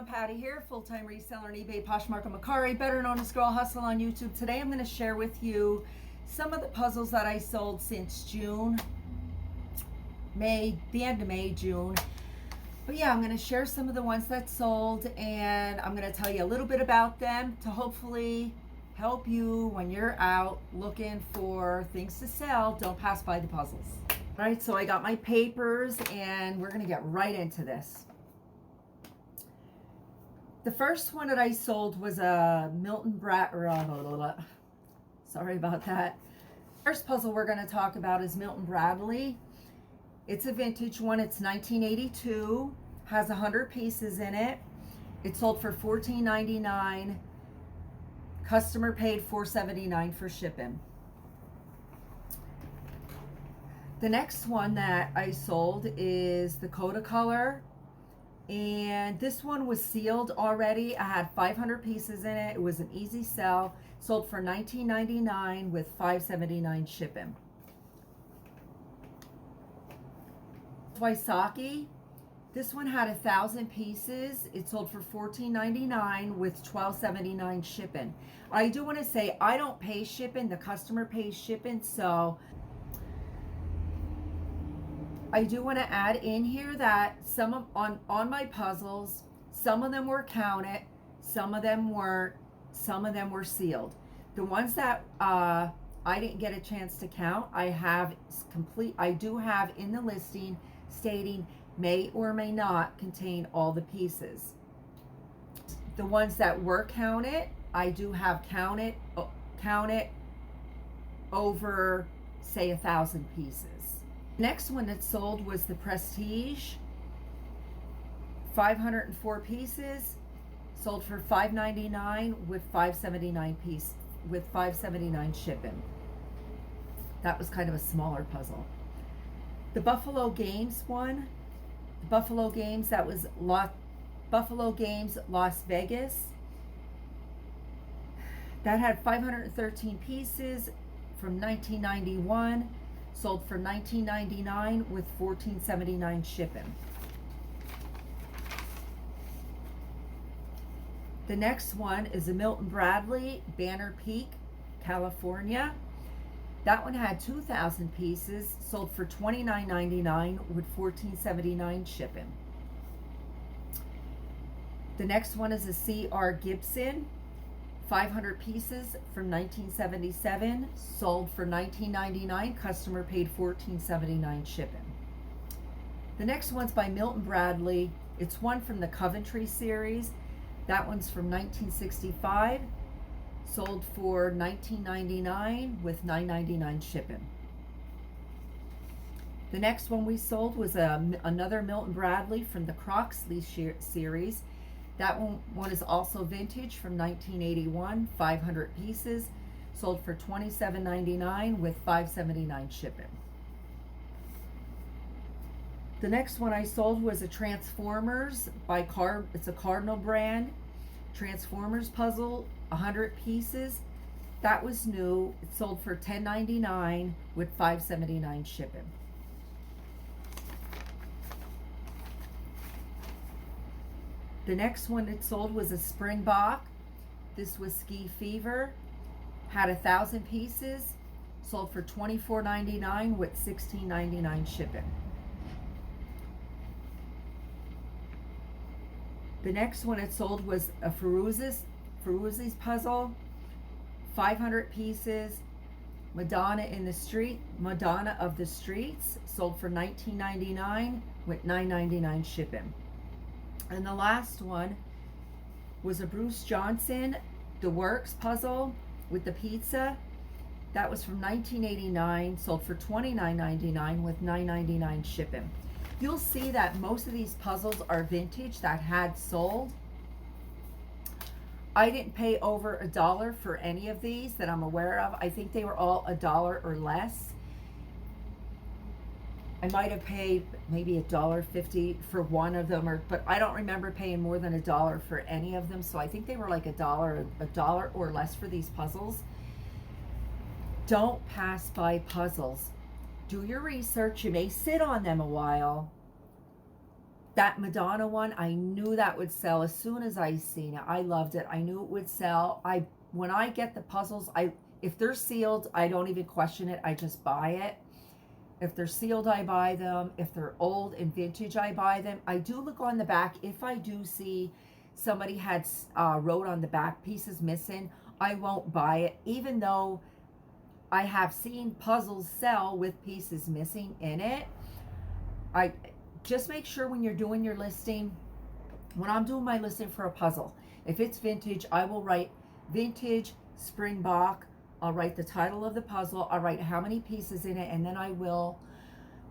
everyone, Patty here, full-time reseller on eBay, Poshmark, Macari, better known as Girl Hustle on YouTube. Today I'm going to share with you some of the puzzles that I sold since June, the end of May, June. But yeah, I'm going to share some of the ones that sold, and I'm going to tell you a little bit about them to hopefully help you when you're out looking for things to sell. Don't pass by the puzzles. All right, so I got my papers and we're going to get right into this. The first one that I sold was a sorry about that. First puzzle we're going to talk about is Milton Bradley. It's a vintage one. It's 1982. Has 100 pieces in it. It sold for $14.99. Customer paid $4.79 for shipping. The next one that I sold is the Coda Color. And this one was sealed already. I had 500 pieces in it. It was an easy sell. Sold for $19.99 with $5.79 shipping. Waisaki. This one had 1,000 pieces. It sold for $14.99 with $12.79 shipping. I do want to say I don't pay shipping. The customer pays shipping. So I do want to add in here that some of on my puzzles, some of them were counted, some of them weren't, some of them were sealed. The ones that I didn't get a chance to count, I do have in the listing stating may or may not contain all the pieces. The ones that were counted, I do have counted over, say, 1,000 pieces. Next one that sold was the Prestige. 504 pieces, sold for $5.99 with $5.79 shipping. That was kind of a smaller puzzle. The Buffalo Games one, Buffalo Games, that was Buffalo Games Las Vegas. That had 513 pieces from 1991. Sold for $19.99 with $14.79 shipping. The next one is a Milton Bradley Banner Peak, California. That one had 2,000 pieces, sold for $29.99 with $14.79 shipping. The next one is a C.R. Gibson, 500 pieces from 1977, sold for $19.99. Customer paid $14.79 shipping. The next one's by Milton Bradley. It's one from the Coventry series. That one's from 1965, sold for $19.99 with $9.99 shipping. The next one we sold was another Milton Bradley from the Croxley series. That one is also vintage from 1981, 500 pieces, sold for $27.99 with $5.79 shipping. The next one I sold was a Transformers by it's a Cardinal brand, Transformers puzzle, 100 pieces. That was new. It sold for $10.99 with $5.79 shipping. The next one it sold was a Springbok. This was Ski Fever. Had 1,000 pieces. Sold for $24.99 with $16.99 shipping. The next one it sold was a Feruzzi's puzzle. 500 pieces. Madonna of the Streets. Sold for $19.99 with $9.99 shipping. And the last one was a Bruce Johnson, The Works puzzle with the pizza. That was from 1989, sold for $29.99 with $9.99 shipping. You'll see that most of these puzzles are vintage that had sold. I didn't pay over $1 for any of these that I'm aware of. I think they were all $1 or less. I might have paid maybe $1.50 for one of them, but I don't remember paying more than $1 for any of them. So I think they were like $1 or less for these puzzles. Don't pass by puzzles. Do your research. You may sit on them a while. That Madonna one, I knew that would sell as soon as I seen it. I loved it. I knew it would sell. When I get the puzzles, if they're sealed, I don't even question it. I just buy it. If they're sealed, I buy them. If they're old and vintage, I buy them. I do look on the back. If I do see somebody had wrote on the back pieces missing, I won't buy it, even though I have seen puzzles sell with pieces missing in it. I just make sure when you're doing your listing, when I'm doing my listing for a puzzle, if it's vintage, I will write vintage Springbok. I'll write the title of the puzzle. I'll write how many pieces in it, and then I will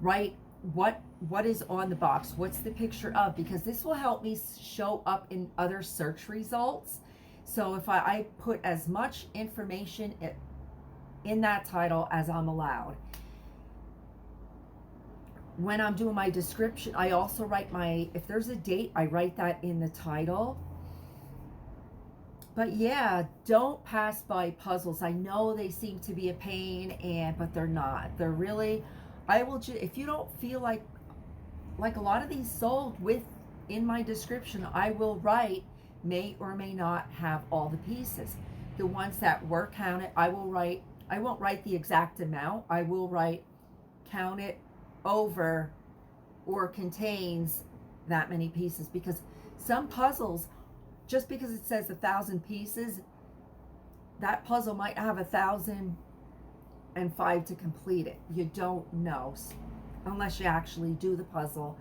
write what is on the box. What's the picture of? Because this will help me show up in other search results. So if I put as much information in that title as I'm allowed. When I'm doing my description, I also write if there's a date, I write that in the title. But yeah, don't pass by puzzles. I know they seem to be a pain, but they're not. They're really, if you don't feel like a lot of these sold in my description, I will write may or may not have all the pieces. The ones that were counted, I won't write the exact amount. I will write counted over or contains that many pieces, because some puzzles, just because it says 1,000 pieces, that puzzle might have 1,005 to complete it. You don't know unless you actually do the puzzle,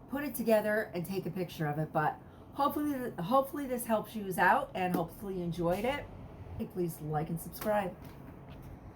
put it together, and take a picture of it. But hopefully this helps you out, and hopefully you enjoyed it. Please like and subscribe.